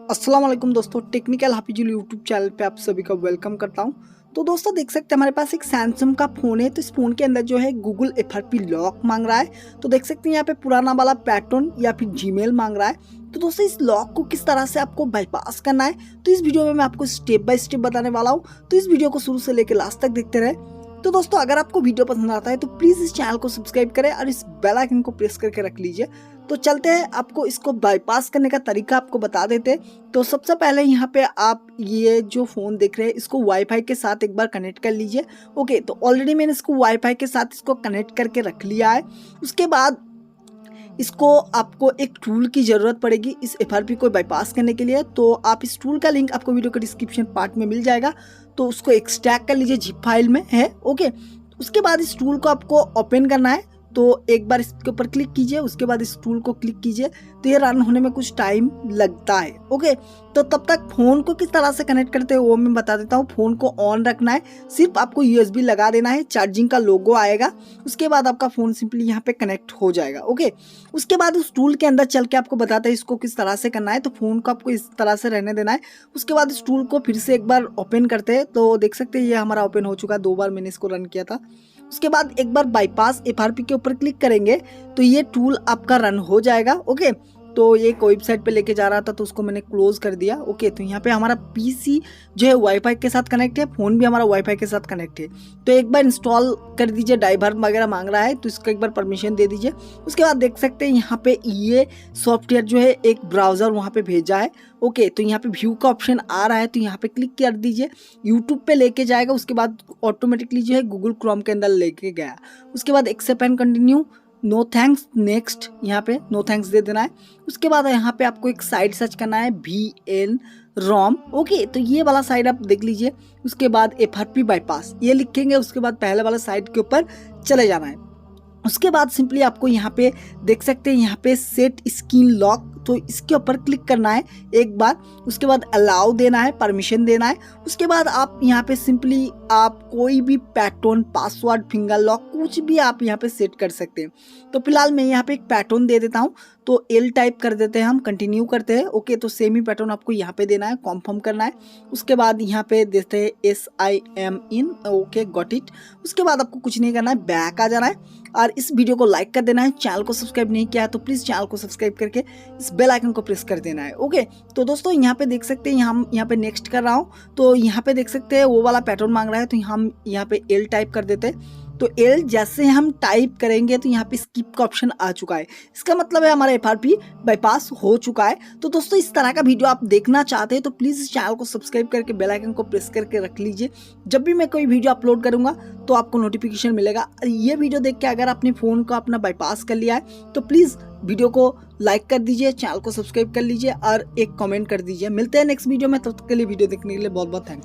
अस्सलाम वालेकुम दोस्तों, टेक्निकल हाफिजुल यूट्यूब चैनल पे आप सभी का वेलकम करता हूं। तो दोस्तों देख सकते हैं हमारे पास एक सैमसंग का फ़ोन है। तो इस फ़ोन के अंदर जो है गूगल FRP लॉक मांग रहा है। तो देख सकते हैं यहाँ पे पुराना वाला पैटर्न या फिर जीमेल मांग रहा है। तो दोस्तों इस लॉक को किस तरह से आपको बाईपास करना है, तो इस वीडियो में मैं आपको स्टेप बाय स्टेप बताने वाला हूँ। तो इस वीडियो को शुरू से लेकर लास्ट तक देखते रहे। तो दोस्तों अगर आपको वीडियो पसंद आता है तो प्लीज़ इस चैनल को सब्सक्राइब करें और इस बेल आइकन को प्रेस करके रख लीजिए। तो चलते हैं, आपको इसको बाईपास करने का तरीका आपको बता देते हैं। तो सबसे पहले यहाँ पे आप ये जो फ़ोन देख रहे हैं इसको वाईफाई के साथ एक बार कनेक्ट कर लीजिए। ओके, तो ऑलरेडी मैंने इसको वाईफाई के साथ इसको कनेक्ट करके रख लिया है। उसके बाद इसको आपको एक टूल की ज़रूरत पड़ेगी इस FRP को बाईपास करने के लिए। तो आप इस टूल का लिंक आपको वीडियो के डिस्क्रिप्शन पार्ट में मिल जाएगा। तो उसको एक्सट्रैक्ट कर लीजिए, जिप फाइल में है। ओके, उसके बाद इस टूल को आपको ओपन करना है। तो एक बार इसके ऊपर क्लिक कीजिए, उसके बाद इस टूल को क्लिक कीजिए। तो ये रन होने में कुछ टाइम लगता है। ओके, तो तब तक फ़ोन को किस तरह से कनेक्ट करते हैं वो मैं बता देता हूँ। फ़ोन को ऑन रखना है, सिर्फ आपको USB लगा देना है, चार्जिंग का लोगो आएगा। उसके बाद आपका फ़ोन सिंपली यहाँ पे कनेक्ट हो जाएगा। ओके, उसके बाद उस टूल के अंदर चल के आपको बताते हैं इसको किस तरह से करना है। तो फ़ोन को आपको इस तरह से रहने देना है। उसके बाद इस टूल को फिर से एक बार ओपन करते हैं। तो देख सकते हैं ये हमारा ओपन हो चुका है, 2 बार मैंने इसको रन किया था। उसके बाद एक बार बाईपास FRP के ऊपर क्लिक करेंगे तो ये टूल आपका रन हो जाएगा। ओके, तो ये कोई वेबसाइट पे लेके जा रहा था तो उसको मैंने क्लोज कर दिया। ओके, तो यहाँ पे हमारा PC जो है वाईफाई के साथ कनेक्ट है, फ़ोन भी हमारा वाईफाई के साथ कनेक्ट है। तो एक बार इंस्टॉल कर दीजिए, ड्राइवर वगैरह मांग रहा है तो इसको एक बार परमिशन दे दीजिए। उसके बाद देख सकते हैं यहाँ पे ये सॉफ्टवेयर जो है एक ब्राउज़र वहाँ पे भेजा है। ओके, तो यहाँ पे व्यू का ऑप्शन आ रहा है, तो यहाँ पे क्लिक कर दीजिए। यूट्यूब पे लेके जाएगा, उसके बाद ऑटोमेटिकली जो है गूगल क्रोम के अंदर लेके गया। उसके बाद accept and continue, no thanks, next, यहाँ पे नो थैंक्स दे देना है। उसके बाद यहाँ पे आपको एक साइट सर्च करना है, VN ROM। ओके, तो ये वाला साइट आप देख लीजिए। उसके बाद FRP बाईपास ये लिखेंगे, उसके बाद पहले वाला साइट के ऊपर चले जाना है। उसके बाद सिंपली आपको यहाँ पे देख सकते हैं यहाँ पे सेट स्क्रीन लॉक, तो इसके ऊपर क्लिक करना है एक बार। उसके बाद अलाउ देना है, परमिशन देना है। उसके बाद आप यहाँ पे सिंपली आप कोई भी पैटर्न, पासवर्ड, फिंगर लॉक कुछ भी आप यहाँ पे सेट कर सकते हैं। तो फिलहाल मैं यहाँ पे एक पैटर्न दे देता हूँ। तो L टाइप कर देते हैं, हम कंटिन्यू करते हैं। ओके, तो सेम ही पैटर्न आपको यहाँ पे देना है, कॉन्फर्म करना है। उसके बाद यहाँ पे देते हैं SIM in. Okay, got it. उसके बाद आपको कुछ नहीं करना है, बैक आ जाना है और इस वीडियो को लाइक कर देना है। चैनल को सब्सक्राइब नहीं किया है तो प्लीज़ चैनल को सब्सक्राइब करके इस बेल आइकन को प्रेस कर देना है। ओके, तो दोस्तों यहाँ पे देख सकते हैं हम यहाँ पे नेक्स्ट कर रहा हूँ। तो यहाँ पे देख सकते हैं वो वाला पैटर्न मांग रहा है, तो हम यहाँ पे L टाइप कर देते हैं। तो L जैसे हम टाइप करेंगे तो यहाँ पे स्किप का ऑप्शन आ चुका है। इसका मतलब है हमारा FRP बाईपास हो चुका है। तो दोस्तों इस तरह का वीडियो आप देखना चाहते हैं तो प्लीज़ इस चैनल को सब्सक्राइब करके बेल आइकन को प्रेस करके रख लीजिए। जब भी मैं कोई वीडियो अपलोड करूँगा तो आपको नोटिफिकेशन मिलेगा। ये वीडियो देख के अगर अपने फ़ोन को अपना बाईपास कर लिया है तो प्लीज़ वीडियो को लाइक कर दीजिए, चैनल को सब्सक्राइब कर लीजिए और एक कमेंट कर दीजिए। मिलते हैं नेक्स्ट वीडियो में, तब तक के लिए वीडियो देखने के लिए बहुत बहुत थैंक्स।